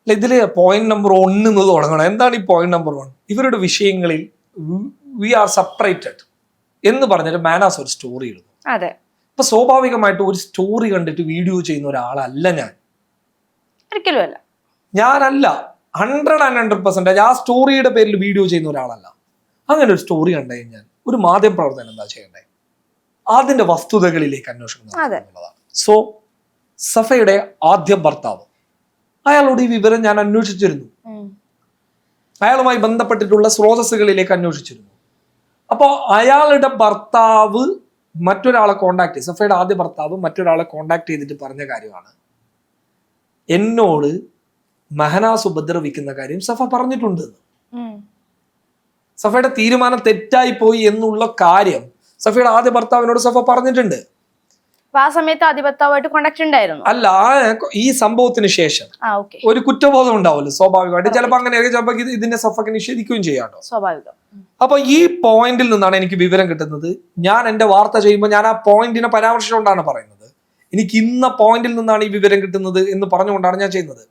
ഇതില് point number 1 എന്ന് തുടങ്ങണം. എന്താണ് ഈ പോയിന്റ് നമ്പർ 1? ഇവരുടെ വിഷയങ്ങളിൽ വി ആർ സെപ്പറേറ്റഡ് എന്ന് പറഞ്ഞൊരു മാനാസ് ഒരു സ്റ്റോറി ഇടുന്നു. അതെ. അപ്പൊ സ്വാഭാവികമായിട്ട് ഒരു സ്റ്റോറി കണ്ടിട്ട് വീഡിയോ ചെയ്യുന്ന ഒരാളല്ല ഞാൻ. ഒരിക്കലും അല്ല. ഞാനല്ല 100% ആ സ്റ്റോറിയുടെ പേരിൽ വീഡിയോ ചെയ്യുന്ന ഒരാളല്ല. അങ്ങനെ ഒരു സ്റ്റോറി കണ്ടു കഴിഞ്ഞാൽ ഒരു മാധ്യമ പ്രവർത്തനം എന്താ ചെയ്യണ്ടേ? അതിന്റെ വസ്തുതകളിലേക്ക് അന്വേഷണം നടത്തുന്നതാണ്. സോ സഫയുടെ ആദ്യ ഭർത്താവ്, അയാളോട് ഈ വിവരം ഞാൻ അന്വേഷിച്ചിരുന്നു. അയാളുമായി ബന്ധപ്പെട്ടിട്ടുള്ള സ്രോതസ്സുകളിലേക്ക് അന്വേഷിച്ചിരുന്നു. അപ്പോൾ അയാളുടെ ഭർത്താവ് മറ്റൊരാളെ കോണ്ടാക്ട് ചെയ്ത്, സഫയുടെ ആദ്യ ഭർത്താവ് മറ്റൊരാളെ കോണ്ടാക്ട് ചെയ്തിട്ട് പറഞ്ഞ കാര്യമാണ്, എന്നോട് മഹനാസ് ഉപദ്രവിക്കുന്ന കാര്യം സഫ പറഞ്ഞിട്ടുണ്ട്. സഫയുടെ തീരുമാനം തെറ്റായി പോയി എന്നുള്ള കാര്യം സഫയുടെ ആദ്യ ഭർത്താവിനോട് സഫ പറഞ്ഞിട്ടുണ്ട്. ആ സമയത്ത് ആദ്യ ഭർത്താവായിട്ട് കോണ്ടാക്ട് ഉണ്ടായിരുന്നു. അല്ല, ഈ സംഭവത്തിന് ശേഷം ഒരു കുറ്റബോധം ഉണ്ടാവുമല്ലോ സ്വാഭാവികമായിട്ട്. ചിലപ്പോൾ അങ്ങനെയൊക്കെ ചിലപ്പോൾ ഇതിന്റെ സഫക്ക് നിഷേധിക്കുകയും ചെയ്യാട്ടോ, സ്വാഭാവികം. അപ്പൊ ഈ പോയിന്റിൽ നിന്നാണ് എനിക്ക് വിവരം കിട്ടുന്നത്. ഞാൻ എന്റെ വാർത്ത ചെയ്യുമ്പോൾ ഞാൻ ആ പോയിന്റിനെ പരാമർശിച്ചുകൊണ്ടാണ് പറയുന്നത്. എനിക്ക് ഇന്ന പോയിന്റിൽ നിന്നാണ് ഈ വിവരം കിട്ടുന്നത് എന്ന് പറഞ്ഞുകൊണ്ടാണ് ഞാൻ ചെയ്യുന്നത്.